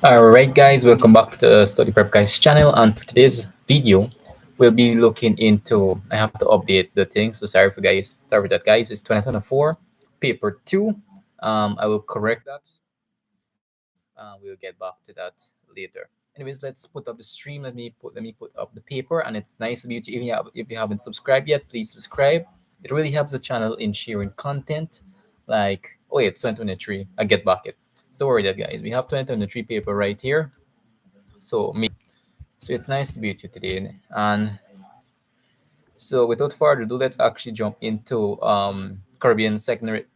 Alright guys, welcome back to the Study Prep Guys channel, and for today's video, we'll be looking into, I have to update the thing, so sorry for that guys, it's 2024, paper 2, I will correct that, we'll get back to that later. Anyways, let's put up the stream, let me put up the paper, and it's nice of you to, if you haven't subscribed yet, please subscribe. It really helps the channel in sharing content, like, oh yeah, it's 2023, I get back it. So don't worry that guys, we have 2023 paper right here. So it's nice to be with you today. And so without further ado, let's actually jump into Caribbean Secondary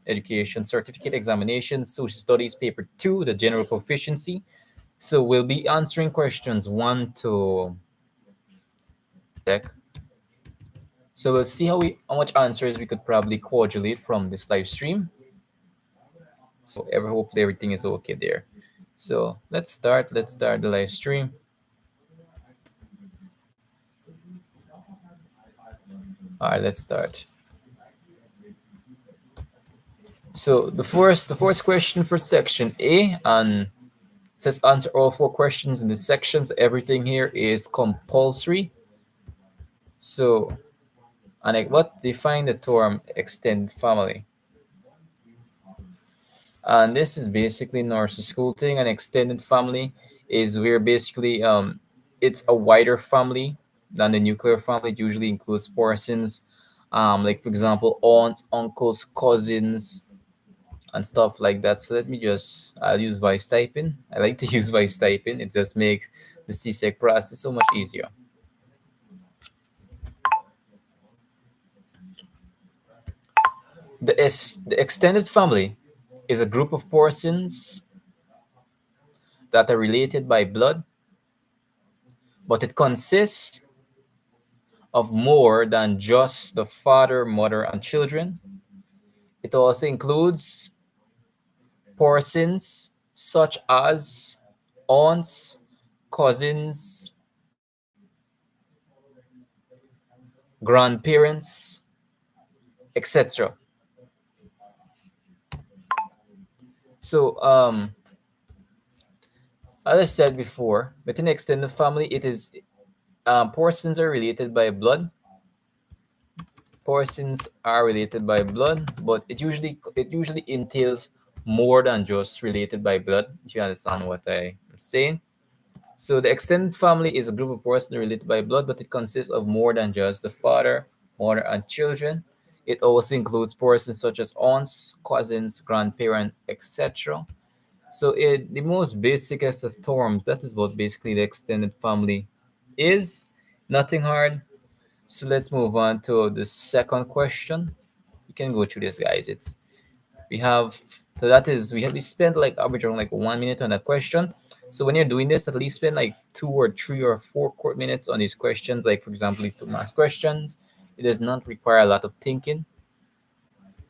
Education Certificate Examination, Social Studies Paper 2, the General Proficiency. So we'll be answering questions 1 to deck. So we'll see how much answers we could probably coagulate from this live stream. So hopefully everything is okay there. So let's start the live stream. All right, let's start. So the first question for section A, and it says answer all 4 questions in the sections. Everything here is compulsory. So, and like, what define the term extended family? And this is basically nursery school thing. An extended family is where basically it's a wider family than the nuclear family. It usually includes persons, like for example, aunts, uncles, cousins, and stuff like that. So I'll use voice typing. I like to use voice typing. It just makes the CSEC process so much easier. The extended family is a group of persons that are related by blood, but it consists of more than just the father, mother, and children. It also includes persons such as aunts, cousins, grandparents, etc. So, as I said before, within the extended family, it is persons are related by blood. Persons are related by blood, but it usually entails more than just related by blood. If you understand what I'm saying. So the extended family is a group of persons related by blood, but it consists of more than just the father, mother, and children. It also includes persons such as aunts, cousins, grandparents, etc. So the most basicest of terms, that is what basically the extended family is. Nothing hard. So let's move on to the second question. You can go through this, guys. We spent like average around like 1 minute on that question. So when you're doing this, at least spend like 2 or 3 or 4 minutes on these questions. Like for example, these 2 math questions. It does not require a lot of thinking.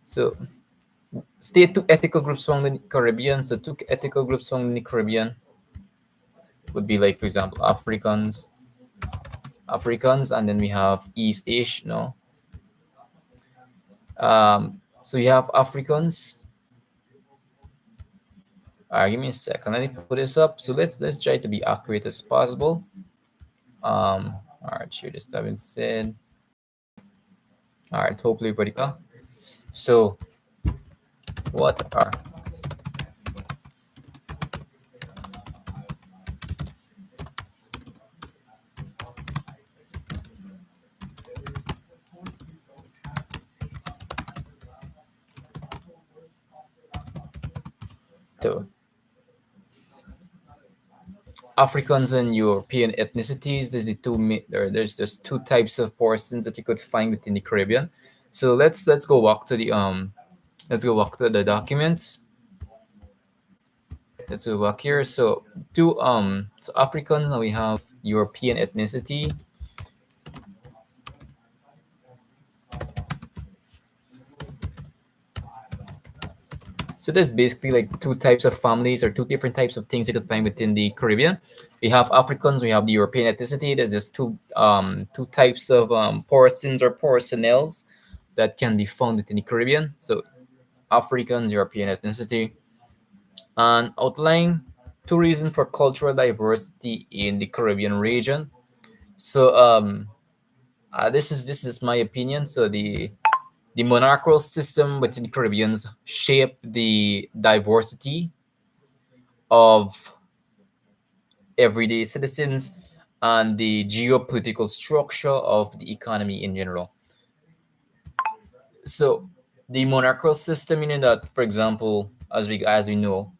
So state 2 ethical groups found in the Caribbean. So 2 ethical groups found in the Caribbean would be like, for example, Africans, and then we have East Asian. No. So we have Africans. All right, give me a second. Let me put this up. So let's try to be accurate as possible. All right, sure. This having said. All right, hopefully everybody got. So, what are the Africans and European ethnicities? There's just 2 types of persons that you could find within the Caribbean. So let's go back to the documents. Let's go back here. So so Africans, now we have European ethnicity. So there's basically like 2 types of families or 2 different types of things you could find within the Caribbean. We have Africans, we have the European ethnicity. There's just two types of persons or personnels that can be found within the Caribbean. So Africans, European ethnicity, and outline two reasons for cultural diversity in the Caribbean region. So this is my opinion. So the monarchical system within the Caribbeans shape the diversity of everyday citizens and the geopolitical structure of the economy in general. So the monarchical system, meaning that, for example, as we know,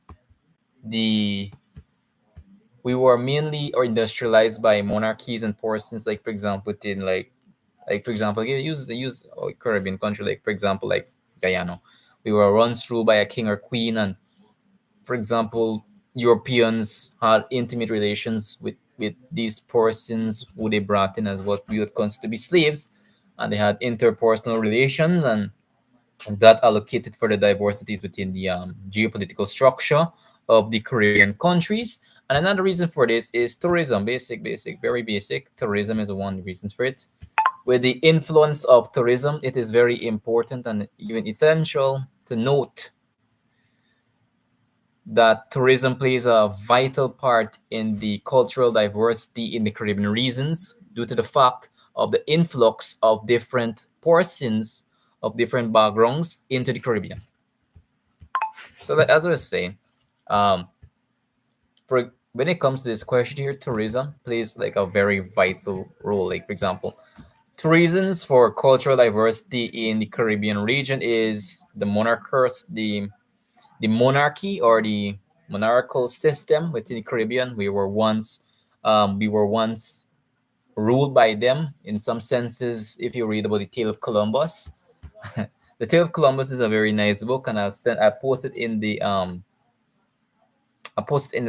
the we were mainly or industrialized by monarchies and portions, like for example, in like for example, use a Caribbean country, like for example, like Guyana. We were run through by a king or queen, and for example, Europeans had intimate relations with these persons who they brought in as what we would consider to be slaves, and they had interpersonal relations, and that allocated for the diversities within the geopolitical structure of the Caribbean countries. And another reason for this is tourism. Very basic. Tourism is one reason for it. With the influence of tourism, it is very important and even essential to note that tourism plays a vital part in the cultural diversity in the Caribbean regions due to the fact of the influx of different portions of different backgrounds into the Caribbean. So, like, as I was saying, um, when it comes to this question here, tourism plays like a very vital role. Like, for example, two reasons for cultural diversity in the Caribbean region is the monarchy or the monarchical system within the Caribbean. We were once ruled by them in some senses. If you read about the tale of Columbus, the tale of Columbus is a very nice book, and I posted in the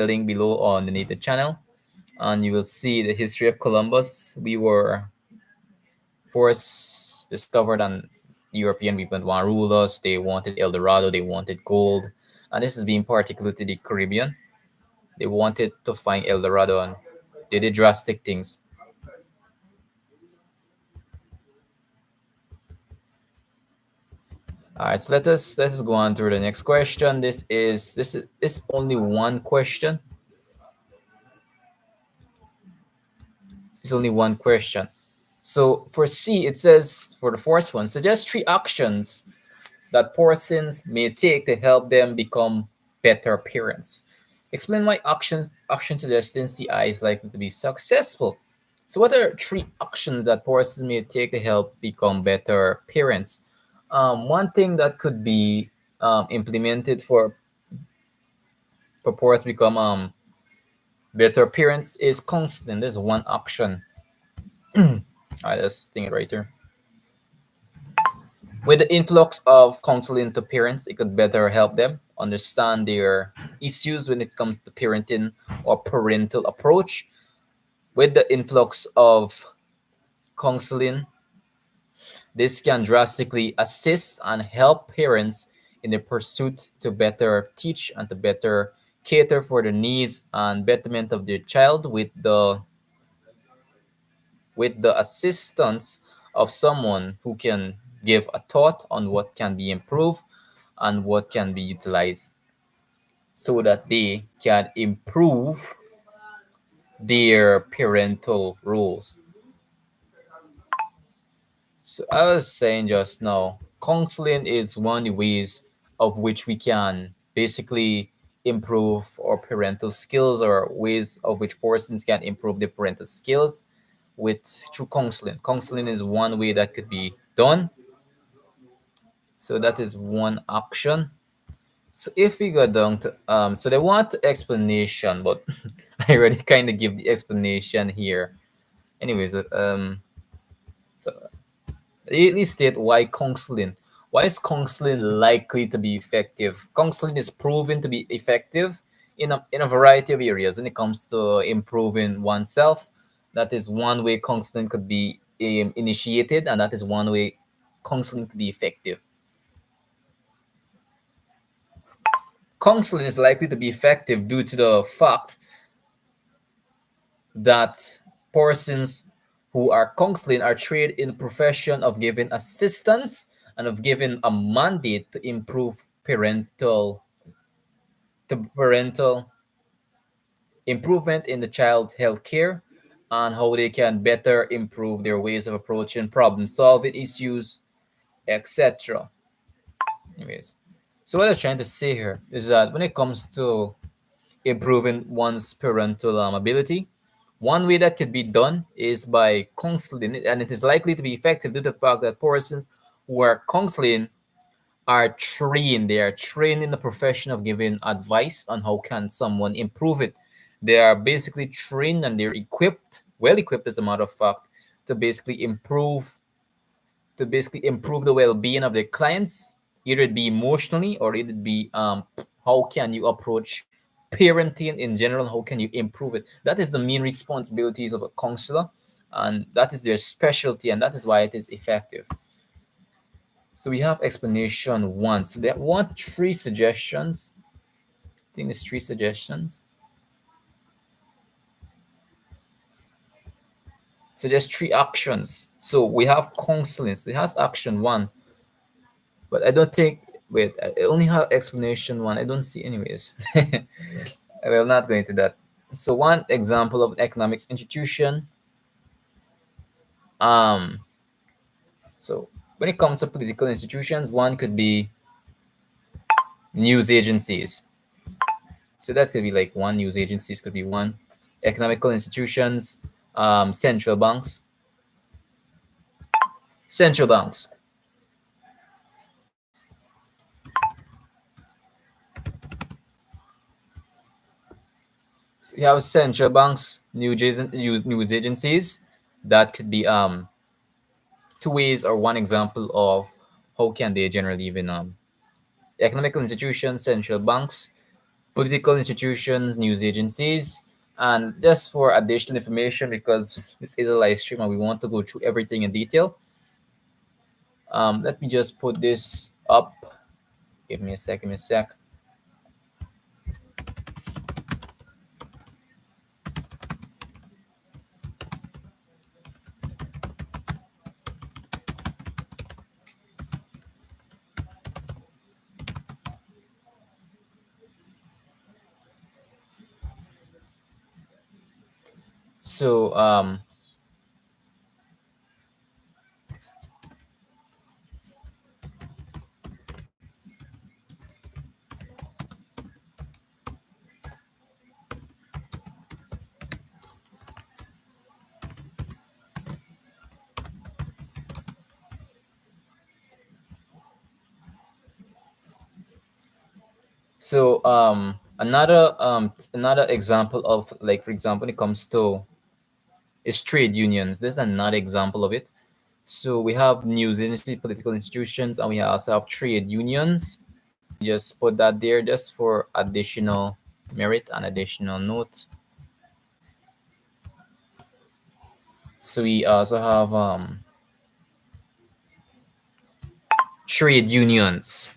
link below on the native channel, and you will see the history of Columbus. We were first discovered, and European people want to rule us. They wanted El Dorado, they wanted gold, and this is being particular to the Caribbean. They wanted to find El Dorado, and they did drastic things. All right, so let us go on to the next question. This is only one question. It's only one question. So for C, it says for the first one, suggest three actions that persons may take to help them become better parents. Explain why action suggesting CI is likely to be successful. So what are three actions that persons may take to help become better parents? One thing that could be implemented for persons to become better parents is counseling. There's one action. All right, let's think it right here. With the influx of counseling to parents, it could better help them understand their issues when it comes to parenting or parental approach. With the influx of counseling, this can drastically assist and help parents in the pursuit to better teach and to better cater for the needs and betterment of their child with the assistance of someone who can give a thought on what can be improved and what can be utilized so that they can improve their parental roles. So I was saying just now, counseling is one of the ways of which we can basically improve our parental skills, or ways of which persons can improve their parental skills with through counseling. Counseling is one way that could be done. So that is one action. So if we go down to so they want explanation, but I already kind of give the explanation here. Anyways, so let me state why counseling. Why is counseling likely to be effective? Counseling is proven to be effective in a variety of areas when it comes to improving oneself. That is one way counseling could be initiated, and that is one way counseling to be effective. Counseling is likely to be effective due to the fact that persons who are counseling are trained in the profession of giving assistance and of giving a mandate to improve parental parental improvement in the child's health care and how they can better improve their ways of approaching problem solving issues, etc. Anyways, so what I'm trying to say here is that when it comes to improving one's parental ability, one way that could be done is by counseling, and it is likely to be effective due to the fact that persons who are counseling are trained. They are trained in the profession of giving advice on how can someone improve it. They are basically trained and they're equipped, well equipped as a matter of fact, to basically improve the well-being of their clients, either it be emotionally or it be how can you approach parenting in general, how can you improve it. That is the main responsibilities of a counselor, and that is their specialty, and that is why it is effective. So we have explanation one. So they want three suggestions. I think it's three suggestions. Suggest three actions. So we have counseling. So it has action one, but I don't think. Wait, I only have explanation one. I don't see anyways. I will not go into that. So one example of an economics institution. Um. So when it comes to political institutions, one could be news agencies. So that could be like one. News agencies could be one. Economical institutions, central banks. Central banks. So you have central banks, news agencies. That could be two ways or one example of how can they generally even economical institutions, central banks, political institutions, news agencies. And just for additional information, because this is a live stream and we want to go through everything in detail, let me just put this up. Give me a sec. Give me a sec. So another example of, like, for example, when it comes to is trade unions. This is another example of it. So we have news agency, political institutions, and we also have trade unions. Just put that there just for additional merit and additional note. So we also have trade unions.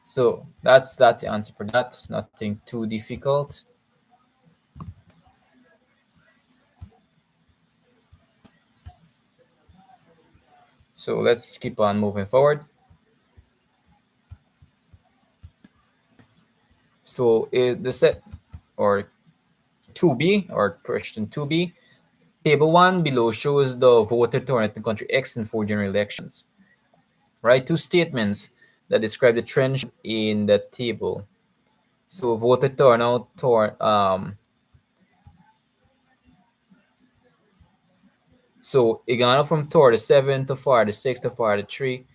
So that's the answer for that. Nothing too difficult. So let's keep on moving forward. So the set or 2B or question 2B, table 1 below shows the voter turnout in country X in 4 general elections. Right, two statements that describe the trend in the table. So voter turnout so it gone up from 47 to 46 to 43.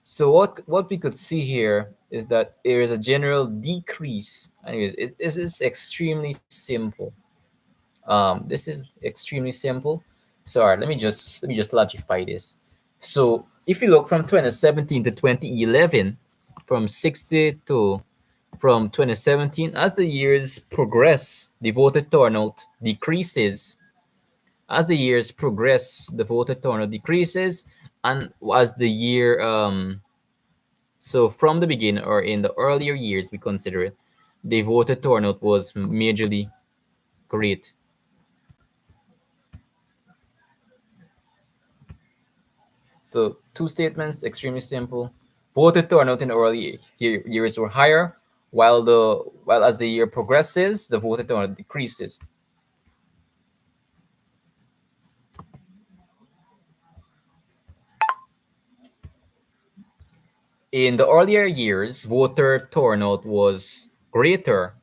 So what we could see here is that there is a general decrease. Anyways, this is extremely simple. This is extremely simple. So all right, let me just logify this. So if you look from 2017 to 2011, from 60 to from 2017, as the years progress, the voter turnout decreases. As the years progress, the voter turnout decreases, and as the year so from the beginning or in the earlier years, we consider it, the voter turnout was majorly great. So two statements, extremely simple. Voter turnout in the early years were higher, while as the year progresses, the voter turnout decreases. In the earlier years, voter turnout was greater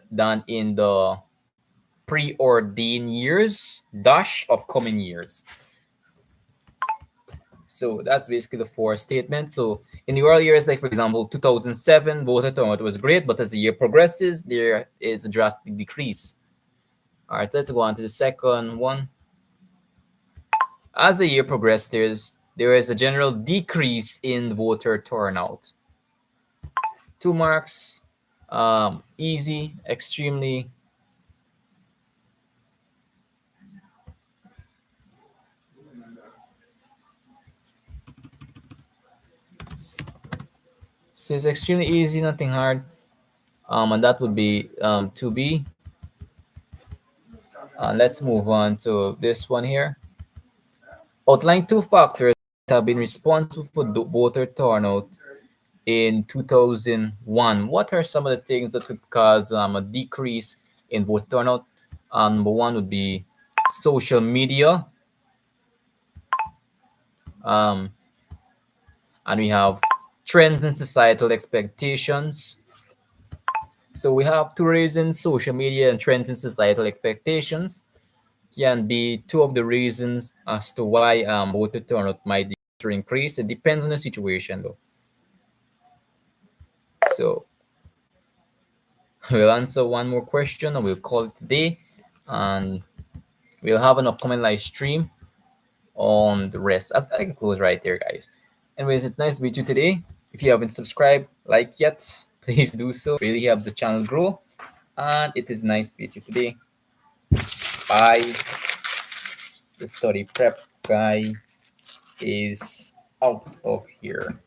than in the preordained years dash upcoming years. So that's basically the four statements. So in the early years, like for example, 2007, voter turnout was great, but as the year progresses, there is a drastic decrease. All right, let's go on to the second one. As the year progresses, there is a general decrease in voter turnout. 2 marks, easy, extremely. So it's extremely easy, nothing hard. And that would be 2B. Let's move on to this one here. Outline two factors that have been responsible for voter turnout in 2001. What are some of the things that could cause a decrease in voter turnout? Number one would be social media. Um, and we have trends and societal expectations. So we have two reasons: social media and trends and societal expectations can be two of the reasons as to why voter turnout might decrease or increase. It depends on the situation, though. So we'll answer one more question and we'll call it today. And we'll have an upcoming live stream on the rest. I can close right there, guys. Anyways, it's nice to meet you today. If you haven't subscribed, like yet, please do so. It really helps the channel grow. And it is nice to meet you today. Bye. The study prep guy is out of here.